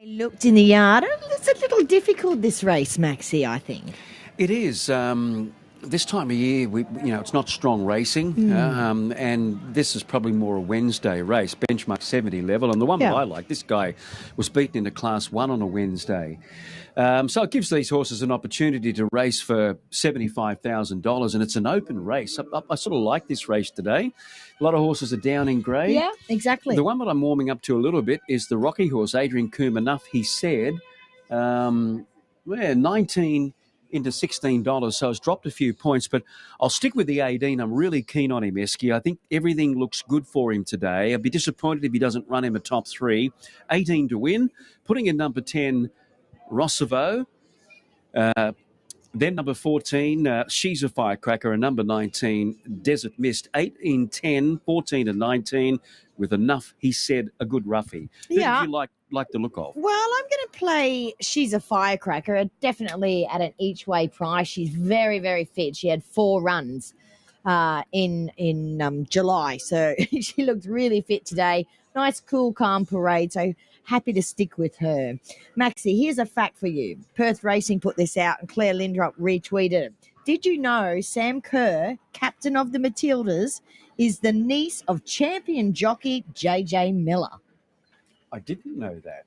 I looked in the yard. It's a little difficult, this race, Maxie, I think. It is. This time of year, it's not strong racing, and this is probably more a Wednesday race, benchmark 70 level. And the one that I like, this guy was beaten into Class 1 on a Wednesday. So it gives these horses an opportunity to race for $75,000, and it's an open race. I sort of like this race today. A lot of horses are down in grade. Yeah, exactly. The one that I'm warming up to a little bit is the Rocky horse, Adrian Coombe, Enuff He Said. 19 into $16, so it's dropped a few points, but I'll stick with the 18. I'm really keen on him, Esky. I think everything looks good for him today. I'd be disappointed if he doesn't run him a top 3. 18 to win, putting in number 10, Rossavo. Then number 14, Sheza Firecracker, and number 19, Desert Mist. 8 in 10, 14 and 19, with Enuff He Said, a good roughie. Who did you like the look of? Well, I'm going to play She's a Firecracker, definitely at an each-way price. She's very, very fit. She had 4 runs in July, so she looked really fit today. Nice, cool, calm parade, so happy to stick with her. Maxie, here's a fact for you. Perth Racing put this out, and Claire Lindrup retweeted it. Did you know Sam Kerr, captain of the Matildas, is the niece of champion jockey JJ Miller? I didn't know that.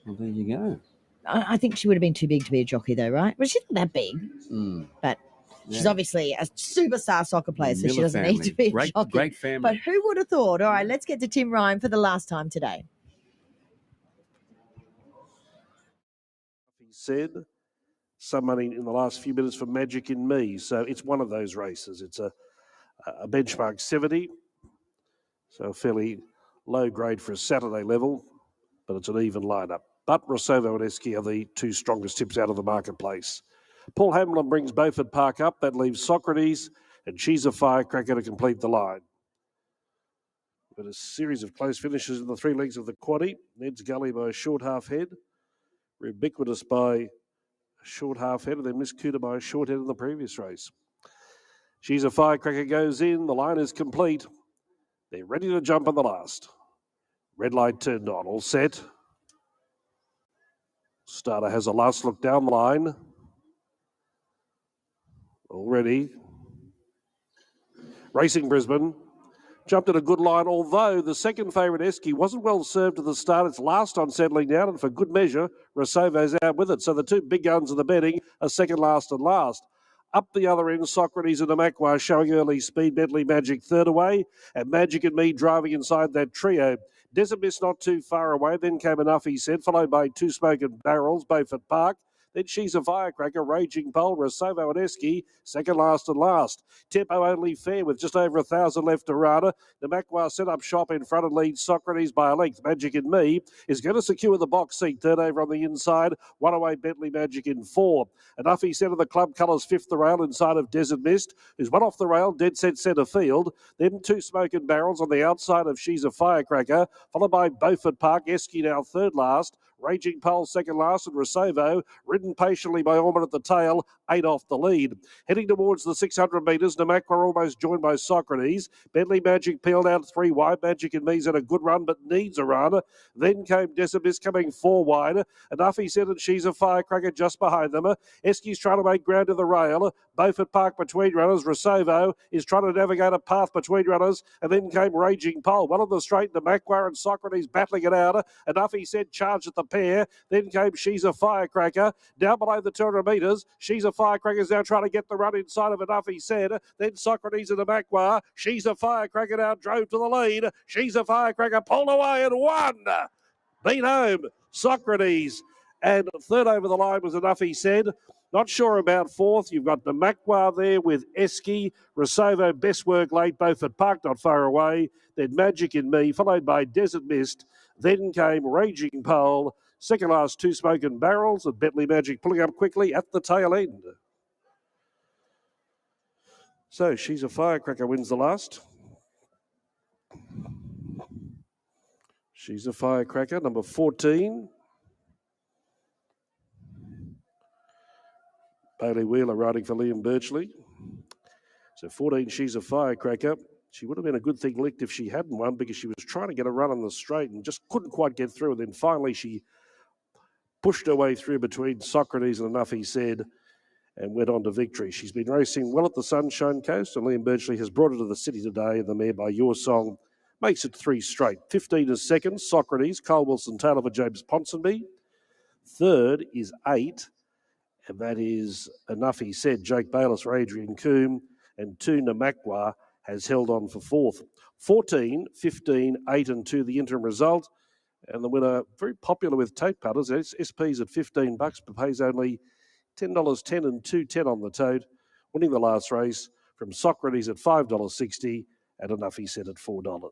Well, there you go. I think she would have been too big to be a jockey, though, right? Well, she's not that big, but she's obviously a superstar soccer player, so she doesn't need to be a jockey. Great family. But who would have thought? All right, let's get to Tim Ryan for the last time today. He said some money in the last few minutes for Magic in Me, so it's one of those races. It's a benchmark 70, so a fairly low grade for a Saturday level, but it's an even lineup. But Rossavo and Esky are the 2 strongest tips out of the marketplace. Paul Hamlin brings Beaufort Park up. That leaves Socrates and Sheza Firecracker to complete the line. But a series of close finishes in the 3 legs of the quaddie. Ned's Gully by a short half head. Ubiquitous by a short half head, and then Miss Cooter by a short head in the previous race. Sheza Firecracker goes in. The line is complete. They're ready to jump on the last. Red light turned on. All set. Starter has a last look down the line. Already. Racing Brisbane. Jumped at a good line, although the second favourite, Esky, wasn't well served at the start. It's last on settling down, and for good measure, Rossavo's out with it. So the 2 big guns of the betting are second, last and last. Up the other end, Socrates and Namakwa showing early speed. Bentley Magic third away, and Magic and Me driving inside that trio. Desert Mist not too far away. Then came Enuff He Said, followed by 2 Smoking Barrels, Beaufort Park. Then She's a Firecracker, Raging Pole, Rossavo and Esky, second, last and last. Tempo Only Fair with just over 1,000 left to run. Namakwa set up shop in front and leads Socrates by a length. Magic in Me is going to secure the box seat. Third over on the inside. 1 away Bentley Magic in 4. Enuff He Said of the club colours fifth the rail inside of Desert Mist, who's 1 off the rail, dead set centre field. Then 2 Smoking Barrels on the outside of She's a Firecracker, followed by Beaufort Park. Esky now third last. Raging Pole second last, and Rossavo ridden patiently by Orman at the tail, 8 off the lead. Heading towards the 600 metres, Namakwa almost joined by Socrates. Bentley Magic peeled out 3 wide. Magic and Me's had a good run but needs a run. Then came Decibis coming 4 wide. Enuff He Said and She's a Firecracker just behind them. Esky's trying to make ground to the rail. Beaufort Park between runners. Rossavo is trying to navigate a path between runners, and then came Raging Pole. Well on the straight, Namakwa and Socrates battling it out. Enuff He Said charged at the pair. Then came She's a Firecracker. Down below the 200 metres, She's a Firecracker is now trying to get the run inside of Enuff He Said. Then Socrates and Namakwa. She's a Firecracker now drove to the lead. She's a Firecracker pulled away and won. Beat home Socrates. And third over the line was Enuff He Said. Not sure about fourth. You've got Namakwa there with Esky. Rossavo, best work late. Beaufort Park not far away. Then Magic in Me, followed by Desert Mist. Then came Raging Pole. Second last, 2 Smoking Barrels, and Bentley Magic pulling up quickly at the tail end. So She's a Firecracker wins the last. She's a Firecracker, number 14. Bailey Wheeler riding for Liam Birchley. So 14, She's a Firecracker. She would have been a good thing licked if she hadn't won, because she was trying to get a run on the straight and just couldn't quite get through. And then finally she pushed her way through between Socrates and Enuff He Said, and went on to victory. She's been racing well at the Sunshine Coast, and Liam Birchley has brought her to the city today, and the mare by Your Song makes it 3 straight. 15 is second, Socrates, Cole Wilson Taylor for James Ponsonby. Third is 8, and that is Enuff He Said, Jake Bayliss for Adrian Coombe, and 2 Namakwa has held on for 4th. 14, 15, 8 and 2, the interim result. And the winner, very popular with tote putters, SP's at $15, but pays only $10.10 and $2.10 on the tote, winning the last race from Socrates at $5.60 and Enuff He Said at $4.